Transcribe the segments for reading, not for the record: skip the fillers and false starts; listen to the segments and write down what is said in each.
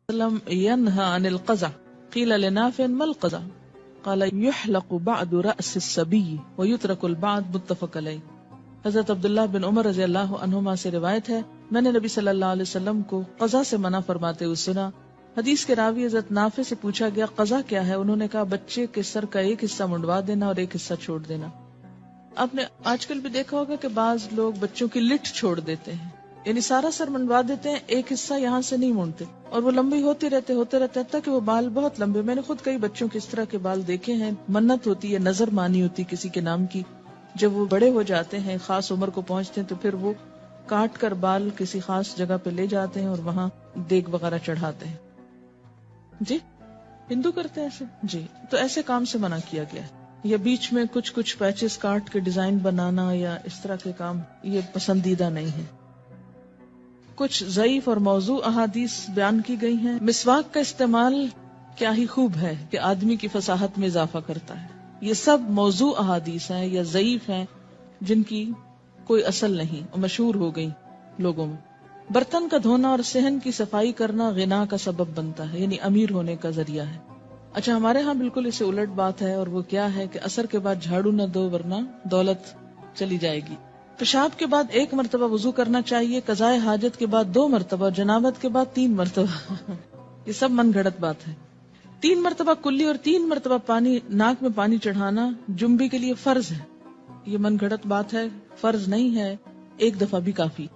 وسلم ينهى عن القزع قيل لنافع ما القزع قال يحلق بعد رأس الصبي ويترك البعض متفق علیہ. حضرت عبداللہ بن عمر رضی اللہ عنہما سے روایت ہے میں نے نبی صلی اللہ علیہ وسلم کو قزع سے منع فرماتے ہوئے سنا. حدیث کے راوی حضرت نافع سے پوچھا گیا قزع کیا ہے؟ انہوں نے کہا بچے کے سر کا ایک حصہ منڈوا دینا اور ایک حصہ چھوڑ دینا. آپ نے آج کل بھی دیکھا ہوگا کہ بعض لوگ بچوں کی لٹ چھوڑ دیتے ہیں، یعنی سارا سر منڈوا دیتے ہیں، ایک حصہ یہاں سے نہیں مونڈتے اور وہ لمبی ہوتے رہتے حتیٰ کہ وہ بال بہت لمبے. میں نے خود کئی بچوں کے اس طرح کے بال دیکھے ہیں. منت ہوتی ہے، نظر مانی ہوتی کسی کے نام کی. جب وہ بڑے ہو جاتے ہیں، خاص عمر کو پہنچتے ہیں، تو پھر وہ کاٹ کر بال کسی خاص جگہ پہ لے جاتے ہیں اور وہاں دیگ وغیرہ چڑھاتے ہیں. جی ہندو کرتے ہیں ایسے؟ جی تو ایسے کام سے منع کیا گیا ہے. یا بیچ میں کچھ پیچز کاٹ کے ڈیزائن بنانا یا اس طرح کے کام یہ پسندیدہ نہیں ہے. کچھ ضعیف اور موضوع احادیث بیان کی گئی ہیں. مسواک کا استعمال کیا ہی خوب ہے کہ آدمی کی فصاحت میں اضافہ کرتا ہے. یہ سب موضوع احادیث ہیں یا ضعیف ہیں جن کی کوئی اصل نہیں اور مشہور ہو گئی لوگوں میں. برتن کا دھونا اور صحن کی صفائی کرنا غنا کا سبب بنتا ہے، یعنی امیر ہونے کا ذریعہ ہے. اچھا ہمارے ہاں بالکل اسے الٹ بات ہے، اور وہ کیا ہے کہ عصر کے بعد جھاڑو نہ دو ورنہ دولت چلی جائے گی. پیشاب کے بعد 1 مرتبہ وضو کرنا چاہیے، قضاء حاجت کے بعد 2 مرتبہ، جنابت کے بعد 3 مرتبہ. یہ سب من گھڑت بات ہے. 3 مرتبہ کلی اور 3 مرتبہ پانی ناک میں پانی چڑھانا جنبی کے لیے فرض ہے. یہ من گھڑت بات ہے، فرض نہیں ہے، 1 دفعہ بھی کافی.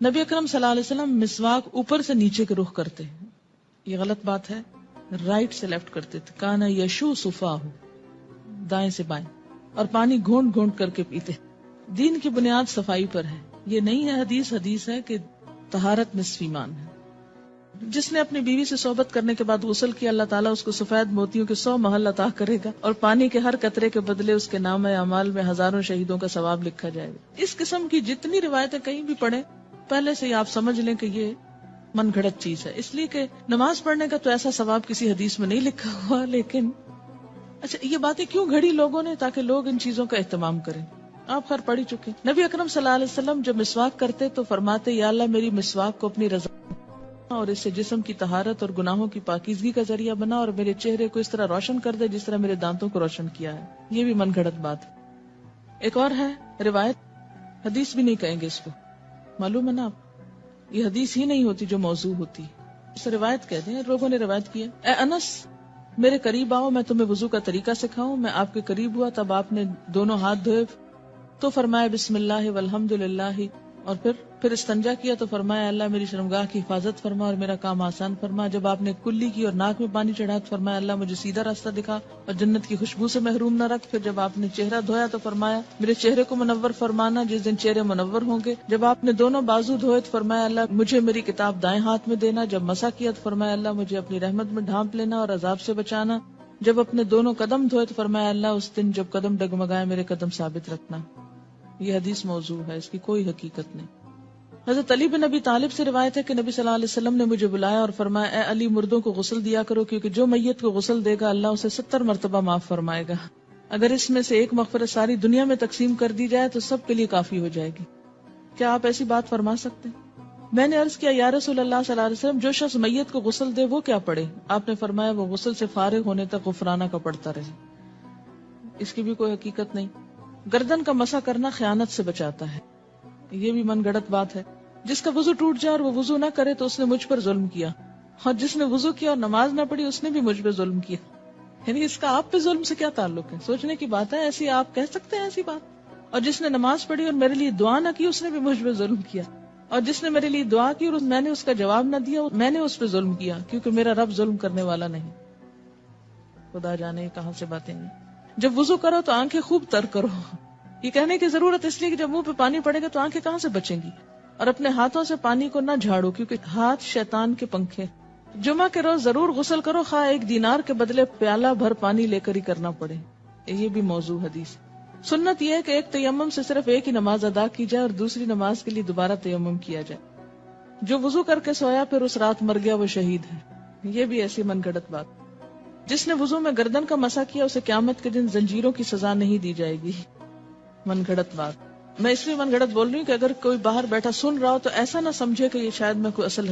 نبی اکرم صلی اللہ علیہ وسلم مسواک اوپر سے نیچے کے رخ کرتے ہیں، یہ غلط بات ہے. رائٹ سے لیفٹ کرتے تھے. کانا یشو صفاہ، دائیں سے بائیں، اور پانی گھونٹ گھونٹ کر کے پیتے. دین کی بنیاد صفائی پر ہے. یہ نہیں ہے حدیث ہے کہ طہارت نصف ایمان ہے. جس نے اپنی بیوی سے صحبت کرنے کے بعد غسل کیا، اللہ تعالیٰ اس کو سفید موتیوں کے 100 محل عطا کرے گا، اور پانی کے ہر قطرے کے بدلے اس کے نام اعمال میں ہزاروں شہیدوں کا ثواب لکھا جائے گا. اس قسم کی جتنی روایتیں کہیں بھی پڑھیں، پہلے سے ہی آپ سمجھ لیں کہ یہ من گھڑت چیز ہے. اس لیے کہ نماز پڑھنے کا تو ایسا ثواب کسی حدیث میں نہیں لکھا ہوا. لیکن اچھا یہ باتیں کیوں گھڑی لوگوں نے؟ تاکہ لوگ ان چیزوں کا اہتمام کریں. آپ خیر پڑھ ہی چکے. نبی اکرم صلی اللہ علیہ وسلم جب مسواک کرتے تو فرماتے یا اللہ میری مسواک کو اپنی رضا اور اس سے جسم کی طہارت اور گناہوں کی پاکیزگی کا ذریعہ بنا، اور میرے چہرے کو اس طرح روشن کر دے جس طرح میرے دانتوں کو روشن کیا ہے. یہ بھی من گھڑت بات ہے. ایک اور ہے روایت، حدیث بھی نہیں کہیں گے اس کو، معلوم ہے نا آپ، یہ حدیث ہی نہیں ہوتی جو موضوع ہوتی. اسے روایت کہتے ہیں. لوگوں نے روایت کیا اے انس میرے قریب آؤ، میں تمہیں وضو کا طریقہ سکھاؤں. میں آپ کے قریب ہوا، تب آپ نے دونوں ہاتھ دھوئے تو فرمایا بسم اللہ والحمد للہ، اور پھر استنجا کیا تو فرمایا اللہ میری شرمگاہ کی حفاظت فرما اور میرا کام آسان فرما. جب آپ نے کلی کی اور ناک میں پانی چڑھا تو فرمایا اللہ مجھے سیدھا راستہ دکھا اور جنت کی خوشبو سے محروم نہ رکھ. پھر جب آپ نے چہرہ دھویا تو فرمایا میرے چہرے کو منور فرمانا جس دن چہرے منور ہوں گے. جب آپ نے دونوں بازو دھوئے تو فرمایا اللہ مجھے میری کتاب دائیں ہاتھ میں دینا. جب مسح کیا تو فرمایا اللہ مجھے اپنی رحمت میں ڈھانپ لینا اور عذاب سے بچانا. جب اپنے دونوں قدم دھوئے تو فرمایا اللہ اس دن جب قدم ڈگمگائے میرے قدم ثابت رکھنا. یہ حدیث موضوع ہے، اس کی کوئی حقیقت نہیں. حضرت علی بن ابی طالب سے روایت ہے کہ نبی صلی اللہ علیہ وسلم نے مجھے بلایا اور فرمایا اے علی مردوں کو غسل دیا کرو، کیونکہ جو میت کو غسل دے گا اللہ اسے 70 مرتبہ معاف فرمائے گا. اگر اس میں سے ایک مغفرت ساری دنیا میں تقسیم کر دی جائے تو سب کے لیے کافی ہو جائے گی. کیا آپ ایسی بات فرما سکتے ہیں؟ میں نے عرض کیا یا رسول اللہ صلی اللہ علیہ وسلم جو شخص میت کو غسل دے وہ کیا پڑھے؟ آپ نے فرمایا وہ غسل سے فارغ ہونے تک غفرانہ کا پڑھتا رہے. اس کی بھی کوئی حقیقت نہیں. گردن کا مسح کرنا خیانت سے بچاتا ہے، یہ بھی من گڑت بات ہے. جس کا وضو ٹوٹ جائے اور وہ وضو نہ کرے تو اس نے مجھ پر ظلم کیا، اور جس نے وضو کیا اور نماز نہ پڑھی اس نے بھی مجھ پہ ظلم کیا. یعنی اس کا آپ پہ ظلم سے کیا تعلق ہے؟ سوچنے کی بات ہے. ایسی آپ کہہ سکتے ہیں ایسی بات؟ اور جس نے نماز پڑھی اور میرے لیے دعا نہ کی اس نے بھی مجھ پہ ظلم کیا، اور جس نے میرے لیے دعا کی اور میں نے اس کا جواب نہ دیا میں نے اس پہ ظلم کیا، کیونکہ میرا رب ظلم کرنے والا نہیں. خدا جانے کہاں سے باتیں ہیں. جب وضو کرو تو آنکھیں خوب تر کرو. یہ کہنے کی ضرورت اس لیے کہ جب منہ پہ پانی پڑے گا تو آنکھیں کہاں سے بچیں گی. اور اپنے ہاتھوں سے پانی کو نہ جھاڑو کیونکہ ہاتھ شیطان کے پنکھے. جمعہ کے روز ضرور غسل کرو، خواہ 1 دینار کے بدلے پیالہ بھر پانی لے کر ہی کرنا پڑے. یہ بھی موضوع حدیث. سنت یہ ہے کہ ایک تیمم سے صرف ایک ہی نماز ادا کی جائے اور دوسری نماز کے لیے دوبارہ تیمم کیا جائے. جو وضو کر کے سویا پھر اس رات مر گیا وہ شہید ہے. یہ بھی ایسی من گھڑت بات. جس نے وضو میں گردن کا مسح کیا اسے قیامت کے دن زنجیروں کی سزا نہیں دی جائے گی. من گھڑت بات. میں اس لیے من گھڑت بول رہی ہوں کہ اگر کوئی باہر بیٹھا سن رہا ہو تو ایسا نہ سمجھے کہ یہ شاید میں کوئی اصل